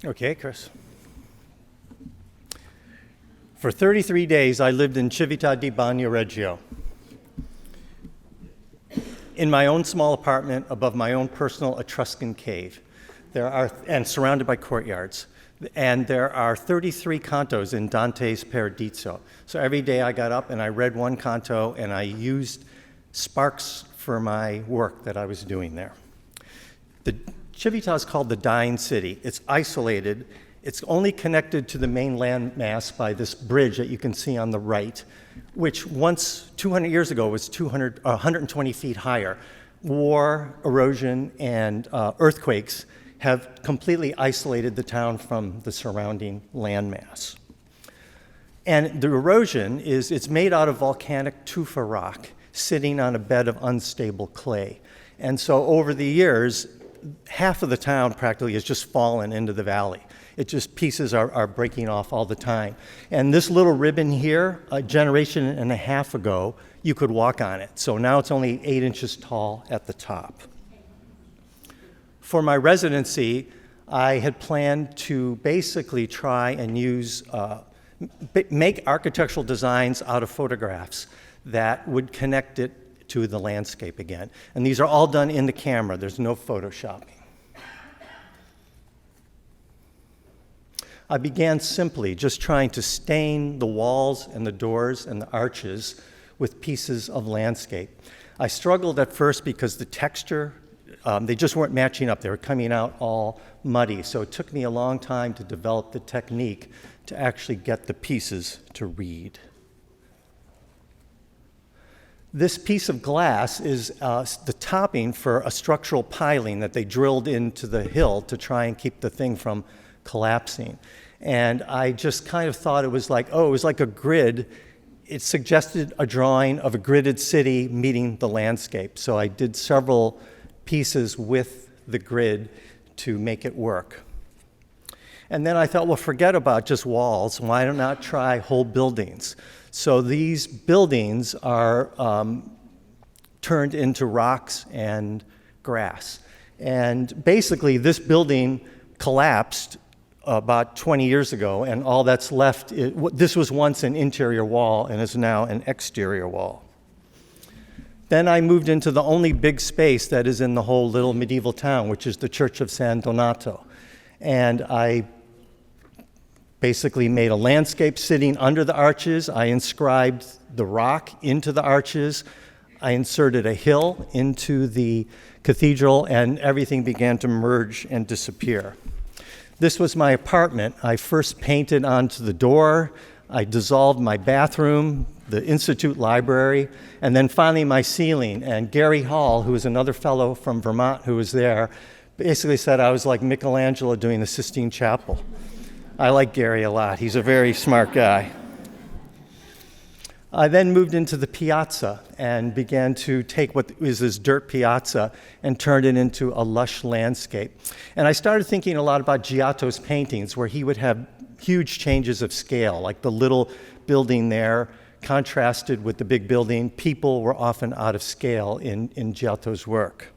Okay, Chris. For 33 days, I lived in Civita Di Bagnoregio, in my own small apartment above my own personal Etruscan cave. And surrounded by courtyards. And there are 33 cantos in Dante's Paradiso. So every day I got up and I read one canto and I used sparks for my work that I was doing there. The Civita is called the Dying City. It's isolated. It's only connected to the main landmass by this bridge that you can see on the right, which once, 200 years ago, was 120 feet higher. War, erosion, and earthquakes have completely isolated the town from the surrounding landmass. And the erosion it's made out of volcanic tufa rock sitting on a bed of unstable clay. And so over the years, half of the town practically has just fallen into the valley. It just, pieces are breaking off all the time. And this little ribbon here, a generation and a half ago, you could walk on it. So now it's only 8 inches tall at the top. For my residency, I had planned to basically try and make architectural designs out of photographs that would connect it to the landscape again. And these are all done in the camera. There's no photoshopping. I began simply just trying to stain the walls and the doors and the arches with pieces of landscape. I struggled at first because the texture, they just weren't matching up. They were coming out all muddy. So it took me a long time to develop the technique to actually get the pieces to read. This piece of glass is the topping for a structural piling that they drilled into the hill to try and keep the thing from collapsing. And I just kind of thought it was like a grid. It suggested a drawing of a gridded city meeting the landscape. So I did several pieces with the grid to make it work. And then I thought, well, forget about just walls. Why not try whole buildings? So these buildings are turned into rocks and grass. And basically, this building collapsed about 20 years ago, and all that's left, this was once an interior wall and is now an exterior wall. Then I moved into the only big space that is in the whole little medieval town, which is the Church of San Donato. And I basically made a landscape sitting under the arches. I inscribed the rock into the arches. I inserted a hill into the cathedral, and everything began to merge and disappear. This was my apartment. I first painted onto the door. I dissolved my bathroom, the Institute library, and then finally my ceiling. And Gary Hall, who was another fellow from Vermont who was there, basically said I was like Michelangelo doing the Sistine Chapel. I like Gary a lot. He's a very smart guy. I then moved into the piazza and began to take what was this dirt piazza and turned it into a lush landscape. And I started thinking a lot about Giotto's paintings, where he would have huge changes of scale, like the little building there contrasted with the big building. People were often out of scale in Giotto's work.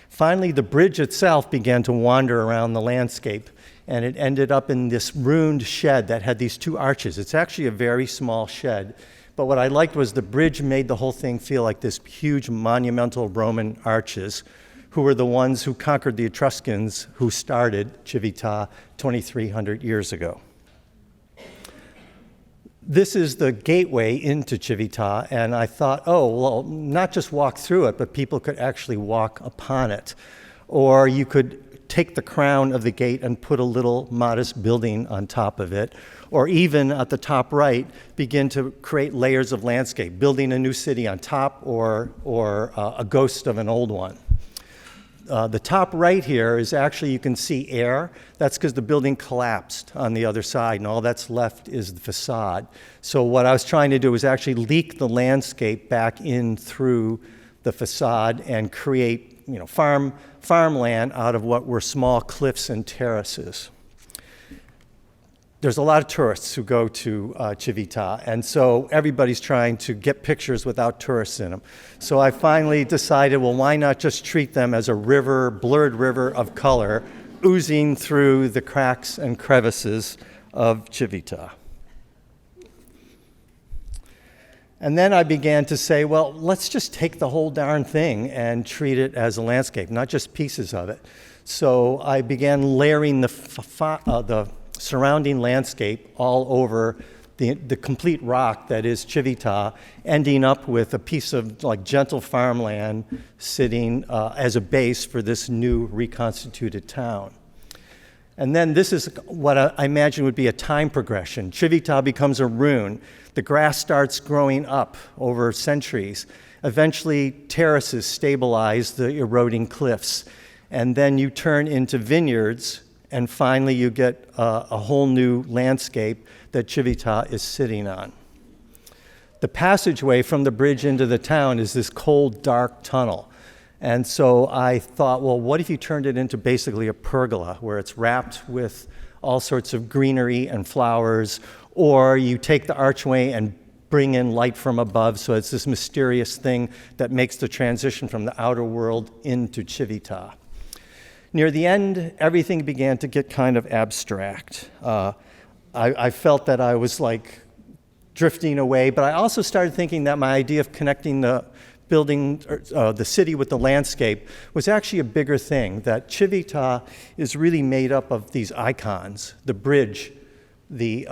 Finally, the bridge itself began to wander around the landscape, and it ended up in this ruined shed that had these two arches. It's actually a very small shed, but what I liked was the bridge made the whole thing feel like this huge monumental Roman arches, who were the ones who conquered the Etruscans who started Civita 2,300 years ago. This is the gateway into Civita, and I thought, oh, well, not just walk through it, but people could actually walk upon it. Or you could take the crown of the gate and put a little modest building on top of it, or even at the top right, begin to create layers of landscape, building a new city on top or a ghost of an old one. The top right here is actually, you can see air. That's because the building collapsed on the other side, and all that's left is the facade. So what I was trying to do was actually leak the landscape back in through the facade and create farmland out of what were small cliffs and terraces. There's a lot of tourists who go to Civita, and so everybody's trying to get pictures without tourists in them. So I finally decided, well, why not just treat them as a river, blurred river of color oozing through the cracks and crevices of Civita. And then I began to say, well, let's just take the whole darn thing and treat it as a landscape, not just pieces of it. So I began layering the surrounding landscape all over the complete rock that is Civita, ending up with a piece of like gentle farmland sitting as a base for this new reconstituted town. And then this is what I imagine would be a time progression. Civita becomes a ruin. The grass starts growing up over centuries. Eventually, terraces stabilize the eroding cliffs. And then you turn into vineyards, and finally you get a whole new landscape that Civita is sitting on. The passageway from the bridge into the town is this cold, dark tunnel. And so I thought, well, what if you turned it into basically a pergola where it's wrapped with all sorts of greenery and flowers, or you take the archway and bring in light from above, so it's this mysterious thing that makes the transition from the outer world into Civita. Near the end, everything began to get kind of abstract. I felt that I was like drifting away, but I also started thinking that my idea of connecting the building, the city with the landscape was actually a bigger thing, that Civita is really made up of these icons, the bridge, the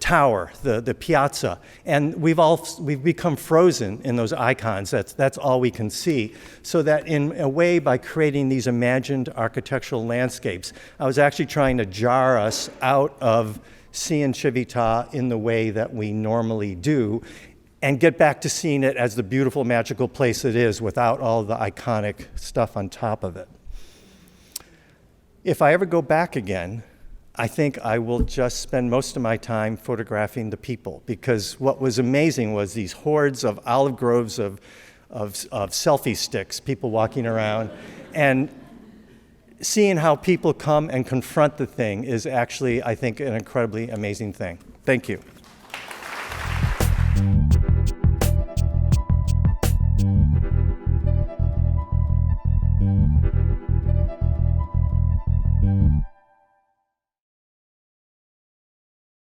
tower, the piazza, and we've become frozen in those icons. That's all we can see. So that in a way, by creating these imagined architectural landscapes, I was actually trying to jar us out of seeing Civita in the way that we normally do, and get back to seeing it as the beautiful, magical place it is without all the iconic stuff on top of it. If I ever go back again, I think I will just spend most of my time photographing the people, because what was amazing was these hordes of olive groves of selfie sticks, people walking around, and seeing how people come and confront the thing is actually, I think, an incredibly amazing thing. Thank you.